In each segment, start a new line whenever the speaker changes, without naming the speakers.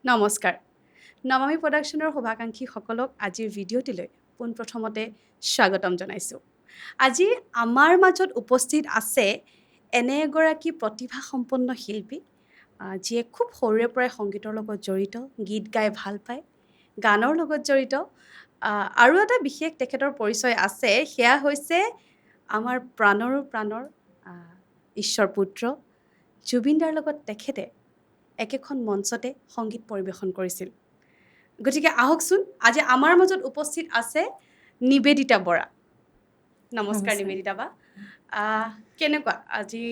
নমস্কাৰ নমামি প্ৰডাকশ্যনৰ শুভাকাংক্ষীসকলক আজিৰ ভিডিঅ'টিলৈ পোনপ্ৰথমতে স্বাগতম জনাইছোঁ আজি আমাৰ মাজত উপস্থিত আছে এনে এগৰাকী প্ৰতিভাসম্পন্ন শিল্পী যিয়ে খুব সৰুৰে পৰাই সংগীতৰ লগত জড়িত গীত গাই ভাল পায় গানৰ লগত জড়িত আৰু এটা বিশেষ তেখেতৰ পৰিচয় আছে সেয়া হৈছে আমাৰ প্ৰাণৰো প্ৰাণৰ ঈশ্বৰ পুত্ৰ জুবিন দাৰ লগত তেখেতে একেখন মঞ্চতে সংগীত পৰিৱেশন কৰিছিল গতিকে আহকচোন আজি আমাৰ মাজত উপস্থিত আছে নিবেদিতা বৰা নমস্কাৰ নিবেদিতা বা কেনেকুৱা আজি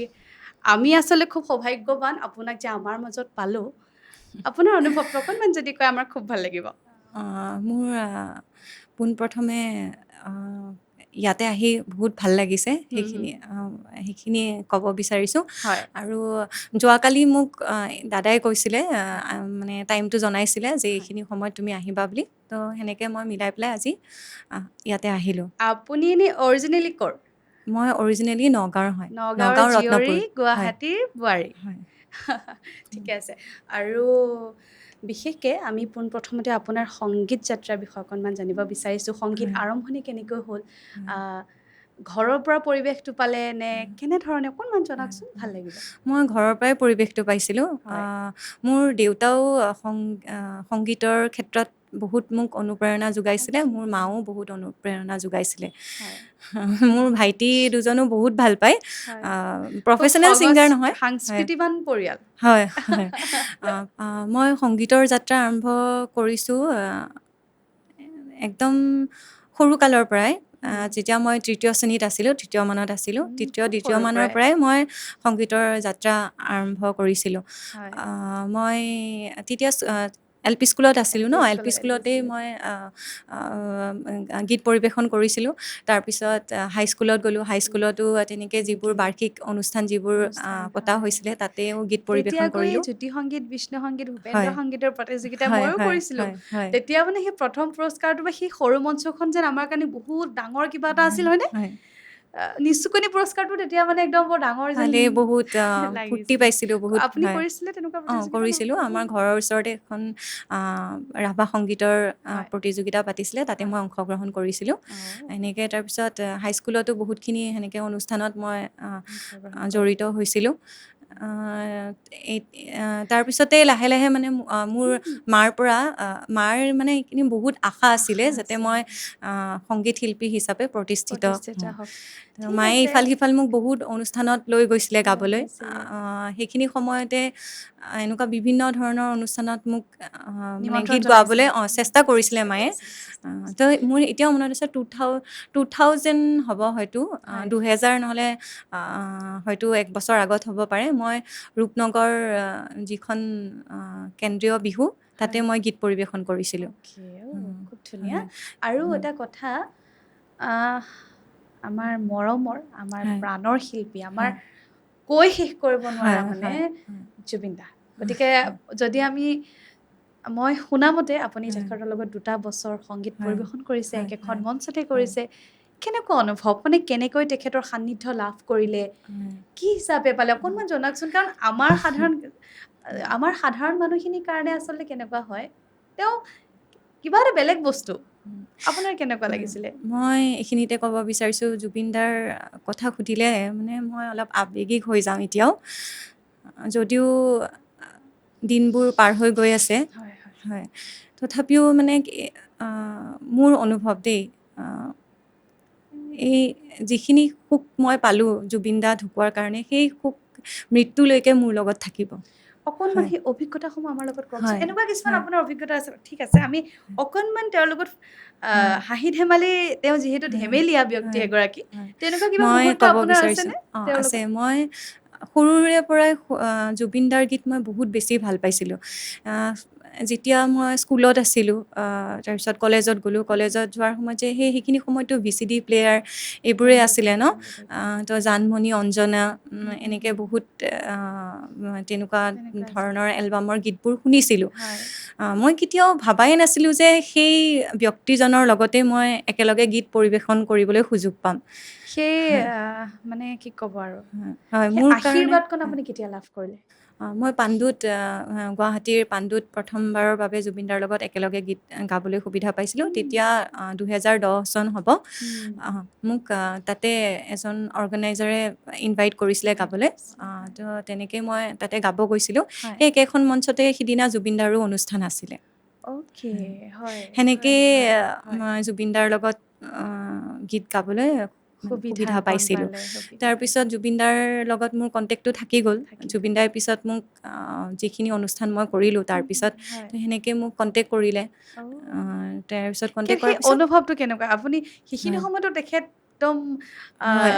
আমি আসলে খুব সৌভাগ্যৱান আপোনাক যে আমাৰ মাজত পালো আপোনাৰ অনুভৱ অকণমান যদি কয় আমাৰ খুব ভাল লাগিব
মোৰ পোনপ্ৰথমে ইয়াতে আহি বহুত ভাল লাগিছে সেইখিনি ক'ব বিচাৰিছোঁ
হয়
আৰু যোৱাকালি মোক দাদাই কৈছিলে মানে টাইমটো জনাইছিলে যে এইখিনি সময়ত তুমি আহিবা বুলি তো সেনেকৈ মই মিলাই পেলাই আজি ইয়াতে আহিলোঁ
আপুনি এনেই অৰিজিনেলি ক'ৰ
মই অৰিজিনেলি নগাঁৱৰ হয়
নগাঁৱৰ
নগাঁও
জীয়ৰী
ৰত্নপুৰ
গুৱাহাটীৰ বোৱাৰী
হয়
ঠিকে আছে আৰু বিশেষকৈ আমি পোনপ্ৰথমতে আপোনাৰ সংগীত যাত্ৰাৰ বিষয়ে অকণমান জানিব বিচাৰিছোঁ সংগীত আৰম্ভণি কেনেকৈ হ'ল ঘৰৰ পৰা পৰিৱেশটো পালে নে কেনেধৰণে অকণমান জনাওকচোন ভাল লাগিব
মই ঘৰৰ পৰাই পৰিৱেশটো পাইছিলোঁ মোৰ দেউতাও সংগীতৰ ক্ষেত্ৰত বহুত মোক অনুপ্ৰেৰণা যোগাইছিলে মোৰ মাও বহুত অনুপ্ৰেৰণা যোগাইছিলে মোৰ ভাইটি দুজনো বহুত ভাল পায় প্ৰফেশ্যনেল ছিংগাৰ নহয়
সাংস্কৃতিবান পৰিয়াল
হয় হয় মই সংগীতৰ যাত্ৰা আৰম্ভ কৰিছোঁ একদম সৰুকালৰ পৰাই যেতিয়া মই তৃতীয় শ্ৰেণীত আছিলোঁ তৃতীয় মানত আছিলোঁ দ্বিতীয় মানৰ পৰাই মই সংগীতৰ যাত্ৰা আৰম্ভ কৰিছিলোঁ মই তেতিয়া এল পি স্কুলত আছিলোঁ ন এল পি স্কুলতেই মই গীত পৰিৱেশন কৰিছিলোঁ তাৰপিছত হাইস্কুলত গ'লোঁ হাইস্কুলতো তেনেকৈ যিবোৰ বাৰ্ষিক অনুষ্ঠান যিবোৰ পতা হৈছিলে তাতেও গীত পৰিৱেশন কৰিলোঁ
জ্যোতি সংগীত বিষ্ণু সংগীত ভূপেন্দ্ৰ সংগীতৰ প্ৰতিযোগিতা ময়ো কৰিছিলোঁ তেতিয়া মানে সেই প্ৰথম পুৰস্কাৰটো বা সেই সৰু মঞ্চখন যেন আমাৰ কাৰণে বহুত ডাঙৰ কিবা এটা আছিল হয়নে নিচুকনি পুৰস্কাৰটো তেতিয়া মানে একদম বৰ ডাঙৰ
যেন বহুত ফূৰ্তি পাইছিলোঁ বহুত
আপুনি কৰিছিলে তেনেকুৱা
কৰিছিলোঁ আমাৰ ঘৰৰ ওচৰতে এখন ৰাভা সংগীতৰ প্ৰতিযোগিতা পাতিছিলে তাতে মই অংশগ্ৰহণ কৰিছিলোঁ এনেকৈ তাৰপিছত হাইস্কুলতো বহুতখিনি সেনেকৈ অনুষ্ঠানত মই জড়িত হৈছিলোঁ তাৰপিছতে লাহে লাহে মানে মোৰ মাৰ মানে এইখিনি বহুত আশা আছিলে যাতে মই সংগীত শিল্পী হিচাপে প্ৰতিষ্ঠিত মায়ে ইফাল সিফাল মোক বহুত অনুষ্ঠানত লৈ গৈছিলে গাবলৈ সেইখিনি সময়তে এনেকুৱা বিভিন্ন ধৰণৰ অনুষ্ঠানত মোক মানে গীত গোৱাবলৈ চেষ্টা কৰিছিলে মায়ে তো মোৰ এতিয়াও মনত আছে 2000 হ'ব হয়তো 2000 নহ'লে হয়তো এক বছৰ আগত হ'ব পাৰে মই ৰূপনগৰ যিখন কেন্দ্ৰীয় বিহু তাতে মই গীত পৰিৱেশন কৰিছিলোঁ
খুব ধুনীয়া আৰু এটা কথা আমাৰ মৰমৰ আমাৰ প্ৰাণৰ শিল্পী আমাৰ কৈ শেষ কৰিব নোৱাৰা মানে জুবিন দা গতিকে যদি মই শুনামতে আপুনি তেখেতৰ লগত 2টা বছৰ সংগীত পৰিৱেশন কৰিছে একেখন মঞ্চতে কৰিছে কেনেকুৱা অনুভৱ মানে কেনেকৈ তেখেতৰ সান্নিধ্য লাভ কৰিলে কি হিচাপে পালে অকণমান জনাওকচোন কাৰণ আমাৰ সাধাৰণ মানুহখিনিৰ কাৰণে আচলতে কেনেকুৱা হয় তেওঁ কিবা এটা বেলেগ বস্তু আপোনাৰ কেনেকুৱা লাগিছিলে
মই এইখিনিতে ক'ব বিচাৰিছোঁ জুবিন দাৰ কথা সুধিলে মানে মই অলপ আৱেগিক হৈ যাওঁ এতিয়াও যদিও দিনবোৰ পাৰ হৈ গৈ আছে হয় তথাপিও মানে মোৰ অনুভৱ দেই এই যিখিনি সুখ মই পালোঁ জুবিন দা ঢুকোৱাৰ কাৰণে সেই সুখ মৃত্যুলৈকে মোৰ লগত থাকিব
অকণমান সেই অভিজ্ঞতাসমূহ আমাৰ লগত কওকচোন এনেকুৱা কিছুমান আপোনাৰ অভিজ্ঞতা আছে ঠিক আছে আমি অকণমান তেওঁৰ লগত হাঁহি ধেমালি তেওঁ যিহেতু ধেমেলীয়া ব্যক্তি এগৰাকী তেনেকুৱা কিবা মুহূৰ্ত আপোনাৰ আছেনে
আছে মই সৰুৰে পৰাই জুবিন দাৰ গীত মই বহুত বেছি ভাল পাইছিলোঁ যেতিয়া মই স্কুলত আছিলোঁ তাৰপিছত কলেজত গ'লোঁ কলেজত যোৱাৰ সময়ত যে সেইখিনি সময়তো VCD প্লেয়াৰ এইবোৰেই আছিলে ন তো জানমণি অঞ্জনা এনেকৈ বহুত তেনেকুৱা ধৰণৰ এলবামৰ গীতবোৰ শুনিছিলোঁ মই কেতিয়াও ভাবাই নাছিলোঁ যে সেই ব্যক্তিজনৰ লগতে মই একেলগে গীত পৰিৱেশন কৰিবলৈ সুযোগ পাম
সেই মানে কি ক'ব আৰু
হয় মোৰ
আশীৰ্বাদকণ আপুনি কেতিয়া লাভ কৰিলে
মই পাণ্ডুত গুৱাহাটীৰ পাণ্ডুত প্ৰথমবাৰৰ বাবে জুবিনদাৰ লগত একেলগে গীত গাবলৈ সুবিধা পাইছিলোঁ। তেতিয়া 2010 চন হ'ব। মোক তাতে এজন অৰ্গেনাইজাৰে ইনভাইট কৰিছিলে গাবলৈ। তো তেনেকৈ মই তাতে গাব গৈছিলোঁ।
হয়।
সেই একেখন মঞ্চতে সিদিনা জুবিনদাৰো অনুষ্ঠান আছিলে।
অ'কে, হয়।
সেনেকৈ
হয়।
মই জুবিনদাৰ লগত গীত গাবলৈ সুবিধা পাইছিলোঁ। তাৰপিছত জুবিনদাৰ লগত মোৰ কণ্টেক্টটো থাকি গ'ল। জুবিনদাৰ পিছত মোক যিখিনি অনুষ্ঠান মই কৰিলোঁ তাৰপিছত
হয়।
তো সেনেকৈ মোক কণ্টেক্ট কৰিলে। তাৰপিছত কণ্টেক্ট
সেই
কৰাৰ পিছত
অনুভৱটো কেনেকুৱা? আপুনি সেইখিনি
হয়।
সময়তো তেখেত একদম
হয়।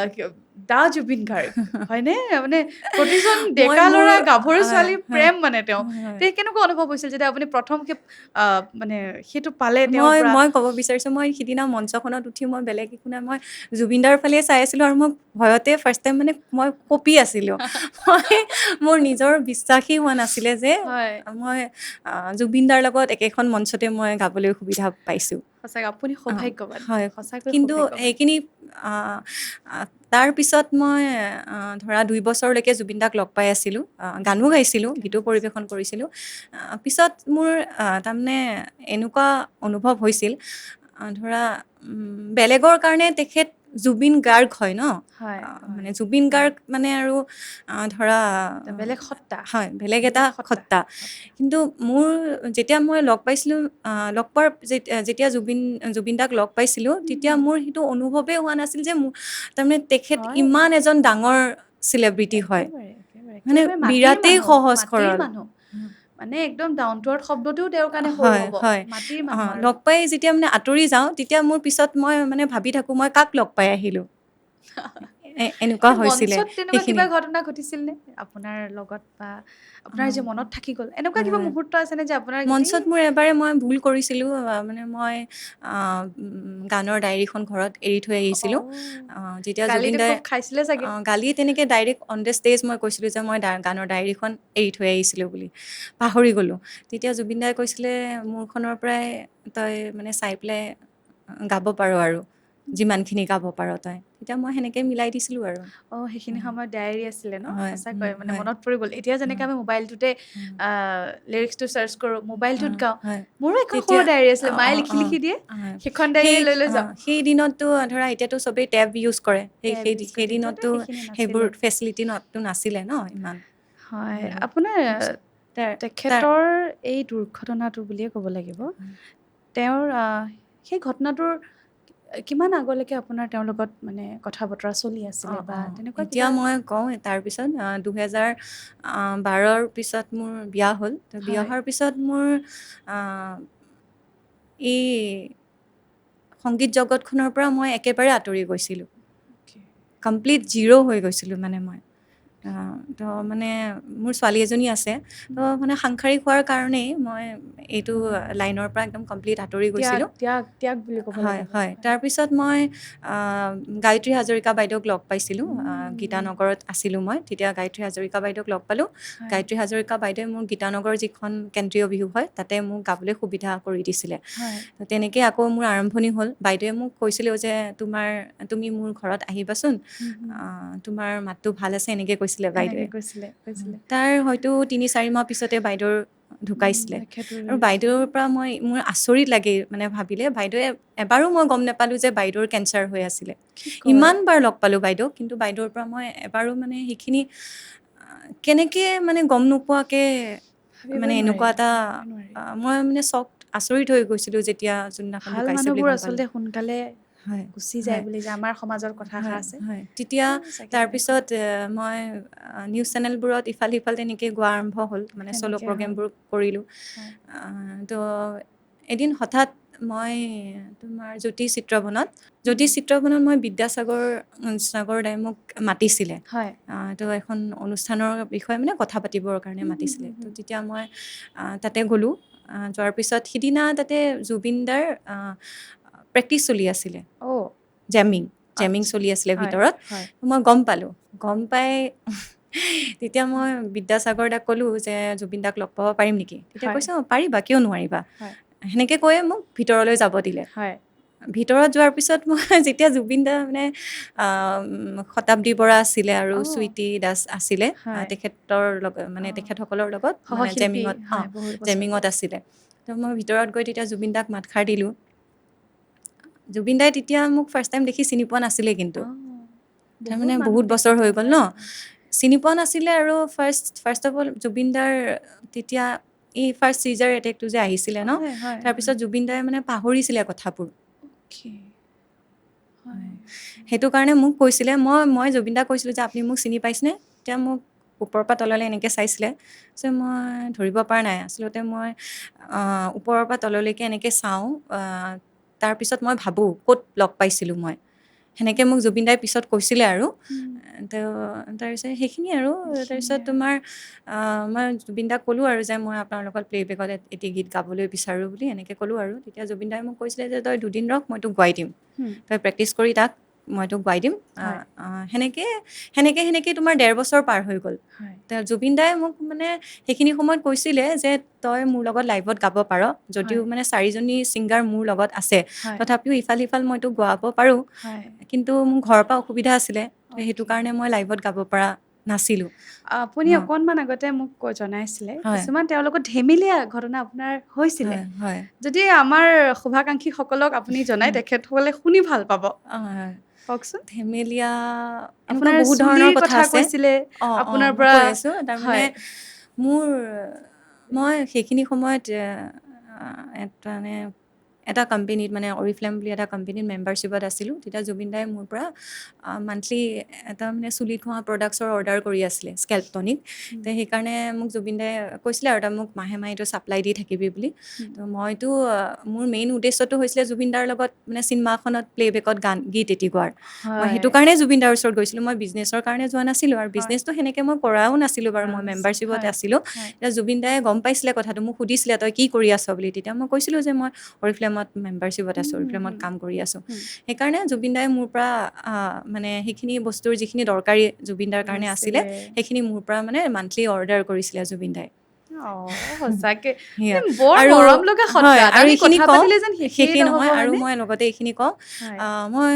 দা জুবিন গাৰ্গ হয়নে? মানে প্ৰতিজন
মই
ডেকা
মোৰ
ল'ৰা গাভৰু
হয়,
ছোৱালীৰ
হয়,
প্ৰেম মানে তেওঁ।
হয়।
তে কেনেকুৱা অনুভৱ হৈছিল যেতিয়া আপুনি প্ৰথমকে মানে সেইটো পালে তেওঁৰ
মই
পৰা?
মই ক'ব বিচাৰিছোঁ, মই সিদিনা মঞ্চখনত উঠি মই বেলেগ একো নাই, মই জুবিনদাৰ ফালে চাই আছিলোঁ আৰু মই ভয়তে ফাৰ্ষ্ট টাইম মানে মই কঁপি আছিলোঁ। মোৰ নিজৰ বিশ্বাসেই হোৱা নাছিলে যে
হয়।
মই জুবিনদাৰ লগত একেখন মঞ্চতে মই গাবলৈ সুবিধা পাইছোঁ।
সঁচাকৈ আপুনি সৌভাগ্যৱান।
হয়।
সঁচাকৈ
কিন্তু
সৌভাগ্যৱান।
এইখিনি তাৰপিছত মই ধৰা 2 বছৰলৈকে জুবিনদাক লগ পাই আছিলোঁ। গানো গাইছিলোঁ, গীতো পৰিৱেশন কৰিছিলোঁ। পিছত মোৰ তাৰমানে এনেকুৱা অনুভৱ হৈছিল, ধৰা বেলেগৰ কাৰণে তেখেত জুবিন গাৰ্গ হয় ন?
হয়,
মানে জুবিন গাৰ্গ মানে আৰু ধৰা
বেলেগ সত্তা।
হয়, বেলেগ এটা সত্তা। কিন্তু মোৰ যেতিয়া মই লগ পাইছিলোঁ, লগ পোৱাৰ যেতিয়া জুবিনদাক লগ পাইছিলোঁ, তেতিয়া মোৰ সেইটো অনুভৱেই হোৱা নাছিল যে তাৰমানে তেখেত
হয়।
ইমান এজন ডাঙৰ চেলিব্ৰিটি হয়। মানে
একেবাৰে মাটিৰ
বিৰাটেই
মানুহ,
সহজ
মাটিৰ
সৰল।
মানুহ। মানে একদম ডাউন টু আৰ্থ শব্দটোও তেওঁৰ কাৰণে সৰু
হয়,
হ'ব।
হয়।
মাটিৰ মানুহ আৰু।
লগ পাই যেতিয়া মানে আঁতৰি যাওঁ, তেতিয়া মোৰ পিছত মই মানে ভাবি থাকোঁ, মই কাক লগ পাই আহিলোঁ। এনেকুৱা
কিন্তু
হৈছিলে
মঞ্চত তেনেকুৱা
সেইখিনি।
কিবা ঘটনা ঘটিছিল নে আপোনাৰ লগত বা আপোনাৰ যে মনত থাকি গ'ল? এনেকুৱা কিবা
হয়।
মুহূৰ্ত আছে নে যে আপোনাৰ গোটেই
মঞ্চত মোৰ এবাৰে মই ভুল কৰিছিলোঁ। মানে মই গানৰ ডায়েৰীখন ঘৰত এৰি থৈ আহিছিলোঁ। যেতিয়া
গালিটো
জুবিনদাই
খুব খাইছিলে চাগে?
গালি তেনেকৈ ডাইৰেক্ট অন দ্য ষ্টেজ মই কৈছিলোঁ যে মই গানৰ ডায়েৰীখন এৰি থৈ আহিছিলোঁ বুলি, পাহৰি গ'লোঁ। তেতিয়া জুবিনদাই কৈছিলে, মোৰখনৰ পৰাই তই মানে চাই পেলাই গাব পাৰ আৰু যিমানখিনি গাব পাৰ তই। তেতিয়া মই সেনেকৈ মিলাই দিছিলোঁ আৰু।
সেইখিনি সময়ত ডায়েৰী আছিলে ন?
হয়,
সঁচাকৈ মানে
হয়,
মনত পৰি গ'ল। এতিয়া যেনেকৈ আমি মোবাইলটোতে লিৰিক্সটো চাৰ্চ কৰোঁ, মোবাইলটোত গাওঁ।
হয়।
মোৰো এখন সৰু
তেতিয়া
ডায়েৰী আছিলে, মায়ে লিখি লিখি দিয়ে।
হয়।
সেইখন ডায়েৰী লৈ যাওঁ।
সেই দিনততো ধৰা এতিয়াতো চবেই টেব ইউজ কৰে।
টেব ইউজ কৰে।
সেই
তেতিয়াতো
দিনততো
সেইখিনি
সেইবোৰ
নাছিলে।
ফেচিলিটিটো নাছিলে ন ইমান।
হয়। আপোনাৰ
তাৰপিছত তাৰ
তেখেতৰ এই দুৰ্ঘটনাটো বুলিয়ে ক'ব লাগিব। তেওঁৰ সেই ঘটনাটোৰ কিমান আগলৈকে আপোনাৰ তেওঁৰ লগত মানে কথা বতৰা চলি আছিলে বা তেনেকুৱা
এতিয়া
কিবা?
মই কওঁ তাৰপিছত 2012ৰ পিছত মোৰ বিয়া হ'ল। তো বিয়া
হয়।
হোৱাৰ পিছত মোৰ এই সংগীত জগতখনৰ পৰা মই একেবাৰে আঁতৰি গৈছিলোঁ। কমপ্লিট জিৰ' হৈ গৈছিলোঁ মানে মই। তো মানে মোৰ ছোৱালী এজনী আছে। তো মানে সাংসাৰিক হোৱাৰ কাৰণেই মই এইটো লাইনৰ পৰা একদম কমপ্লিট আঁতৰি গৈছিলোঁ।
ত্যাগ বুলি ক'ব
হয়,
লাগিব।
হয়। তাৰপিছত মই গায়ত্ৰী হাজৰিকা বাইদেউক লগ পাইছিলোঁ। গীতানগৰত আছিলোঁ মই। তেতিয়া গায়ত্ৰী হাজৰিকা বাইদেউক লগ পালোঁ। গায়ত্ৰী হাজৰিকা বাইদেৱে মোৰ গীতানগৰ যিখন কেন্দ্ৰীয় বিহু হয়, তাতে মোক গাবলৈ সুবিধা কৰি দিছিলে। তো তেনেকৈ আকৌ মোৰ আৰম্ভণি হ'ল। বাইদেৱে মোক কৈছিলেও যে তুমি মোৰ ঘৰত আহিবাচোন, তোমাৰ মাতটো ভাল আছে, এনেকৈ কৈছিলে বাইদেৱে।
কৈছিলে।
তাৰ হয়তো 3-4 মাহ পিছতে বাইদেউৰ ঢুকাইছিলে। আৰু
তেখেতৰ
বাইদেউৰ পৰা মোৰ আচৰিত লাগে মানে ভাবিলে, বাইদেৱে এবাৰো মই গম নাপালোঁ যে বাইদেউৰ কেঞ্চাৰ হৈ আছিলে। ইমান বাৰ লগ পালোঁ বাইদেউক, কিন্তু বাইদেউৰ পৰা মই এবাৰো মানে সেইখিনি কেনেকৈ মানে গম নোপোৱাকৈ মানে এনেকুৱা এটা মই মানে আচৰিত হৈ গৈছিলোঁ যেতিয়া যোনদিনাখন
ভাল
ঢুকাইছে বুলি
মানুহবোৰ
গম পালোঁ।
আচলতে সোনকালে
হয়,
গুচি যায় বুলি যে আমাৰ সমাজৰ কথা এষাৰ
হয়,
আছে।
হয়। তেতিয়া তাৰপিছত মই নিউজ চেনেলবোৰত ইফাল সিফাল তেনেকৈ গোৱা আৰম্ভ হ'ল, মানে চ'ল' প্ৰগ্ৰেমবোৰ কৰিলোঁ। তো এদিন হঠাৎ মই তোমাৰ জ্যোতি চিত্ৰবনত মই বিদ্যাসাগৰ দাই মোক মাতিছিলে। তো এখন অনুষ্ঠানৰ বিষয়ে মানে কথা পাতিবৰ কাৰণে মাতিছিলে। তো তেতিয়া মই তাতে গ'লোঁ। যোৱাৰ পিছত সিদিনা তাতে জুবিনদাৰ প্ৰেক্টিচ চলি আছিলে, জেমিং চলি আছিলে ভিতৰত। মই গম পালোঁ। গম পাই তেতিয়া মই বিদ্যাসাগৰ দাক ক'লোঁ যে জুবিন দাক লগ পাব পাৰিম নেকি? তেতিয়া কৈছে, পাৰিবা, কিয় নোৱাৰিবা। সেনেকৈ কৈয়ে মোক ভিতৰলৈ যাব দিলে। ভিতৰত যোৱাৰ পিছত মই যেতিয়া জুবিন দা মানে শতাব্দী বৰা আছিলে আৰু
অ',
চুইটি দাস আছিলে
হয়।
তেখেতৰ লগত মানে
অ',
তেখেতসকলৰ লগত মানে
সহশিল্পী হয় বহুত বছৰ
জেমিঙত আছিলে তো মই ভিতৰত গৈ তেতিয়া জুবিন দাক মাতষাৰ দিলোঁ জুবিন দাই তেতিয়া মোক ফাৰ্ষ্ট টাইম দেখি চিনি পোৱা নাছিলে কিন্তু
অ',
তাৰমানে
মানুহ
বহুত বছৰ হৈ
তেখেতৰ
গ'ল ন চিনি পোৱা নাছিলে আৰু ফাৰ্ষ্ট অফ অল জুবিন দাৰ তেতিয়া এই ফাৰ্ষ্ট চিজাৰ এটেকটো যে আহিছিলে ন
হয় হয়
তাৰপিছত জুবিন দাই মানে পাহৰিছিলে কথাবোৰ
অ'কে হয়
সেইটো কাৰণে মোক কৈছিলে মই জুবিন দাক কৈছিলোঁ যে আপুনি মোক চিনি পাইছেনে তেতিয়া মোক ওপৰৰ পৰা তললৈ এনেকৈ চাইছিলে যে মই ধৰিব পৰা নাই আচলতে মই ওপৰৰ পৰা তললৈকে এনেকৈ চাওঁ তাৰপিছত মই ভাবোঁ ক'ত লগ পাইছিলোঁ মই সেনেকৈ মোক জুবিন দাই পিছত কৈছিলে আৰু তো তাৰপিছত সেইখিনি আৰু তাৰপিছত তোমাৰ মই জুবিন দাক ক'লোঁ আৰু যে মই আপোনাৰ লগত প্লে'বেকত এটি গীত গাবলৈ বিচাৰোঁ বুলি এনেকৈ ক'লোঁ আৰু তেতিয়া জুবিন দাই মোক কৈছিলে যে তই দুদিন ৰখ মই তোক গোৱাই দিম তই প্ৰেক্টিচ কৰি তাক মই তোক গোৱাই দিম
হয়।
সেনেকৈ তোমাৰ 1.5 বছৰ পাৰ হৈ গ'ল
হয়
জুবিন দাই মোক মানে সেইখিনি সময়ত কৈছিলে যে তই মোৰ লগত লাইভত গাব পাৰ যদিও
হয়
মানে 4জনী ছিংগাৰ মোৰ লগত আছে
হয়
তথাপিও ইফাল সিফাল মই তোক গোৱাব পাৰোঁ
হয়
কিন্তু মোৰ ঘৰৰ পৰা অসুবিধা আছিলে তো সেইটো
অ'কে
কাৰণে মই লাইভত গাব পৰা নাছিলোঁ
আপুনি
অঁ
অকণমান আগতে মোক জনাইছিলে
হয়
কিছুমান তেওঁৰ লগত ধেমেলীয়া ঘটনা আপোনাৰ হৈছিলে
হয় হয়
যদি আমাৰ শুভাকাংক্ষীসকলক আপুনি জনাই তেখেতসকলে শুনি ভাল পাব
হয়
কওকচোন
ধেমেলীয়া এনেকুৱা
আপোনাৰ
বহুত ধৰণৰ
চুলিৰ
কথা আছে
কৈছিলে আপোনাৰ
মই
পৰা
কৈ আছোঁ তাৰমানে
হয়
মোৰ মই সেইখিনি সময়ত এটা কোম্পেনীত মানে অৰিফ্লেম বুলি এটা কোম্পেনীত মেম্বাৰশ্বিপত আছিলোঁ তেতিয়া জুবিন দাই মোৰ পৰা মান্থলি এটা মানে চুলি ধোৱা প্ৰডাক্টছৰ অৰ্ডাৰ কৰি আছিলে স্কেল্প টনিক তো সেইকাৰণে মোক জুবিন দাই কৈছিলে আৰু তই মোক মাহে মাহে এইটো ছাপ্লাই দি থাকিবি বুলি তো মইতো মোৰ মেইন উদ্দেশ্যটো হৈছিলে জুবিন দাৰ লগত মানে চিনেমাখনত প্লে'বেকত গীত এটি গোৱাৰ মই
হয়
সেইটো কাৰণে জুবিন দাৰ ওচৰত গৈছিলোঁ মই বিজনেছৰ কাৰণে যোৱা নাছিলোঁ আৰু
হয়
বিজনেছটো সেনেকৈ মই কৰাও নাছিলোঁ বাৰু মই মেম্বাৰশ্বিপতে
হয়
আছিলোঁ
হয়
তেতিয়া জুবিন দাই গম পাইছিলে কথাটো মোক সুধিছিলে তই কি কৰি আছ বুলি তেতিয়া মই কৈছিলোঁ যে মই অৰিফ্লেমত মেম্বাৰশ্বিপত আছোঁ অৰিফ্লেমত কাম কৰি আছোঁ সেইকাৰণে জুবিন দাই মোৰ পৰা মানে সেইখিনি বস্তুৰ যিখিনি দৰকাৰী জুবিন দাৰ কাৰণে আছিলে
লৈছিলে
সেইখিনি মোৰ পৰা মানে মান্থলি অৰ্ডাৰ কৰিছিলে জুবিন দাই
সঁচাকে
সেয়া
বৰ
আৰু
মৰম লগা
হয়
সত্ৰা
আৰু
আমি
এইখিনি
কথা
কওঁ
পাতিলে যেন শেষেই
শেষেই
নহ'ব
নহয় আৰু
হয়নে
মই লগতে এইখিনি কওঁ
হয়
মই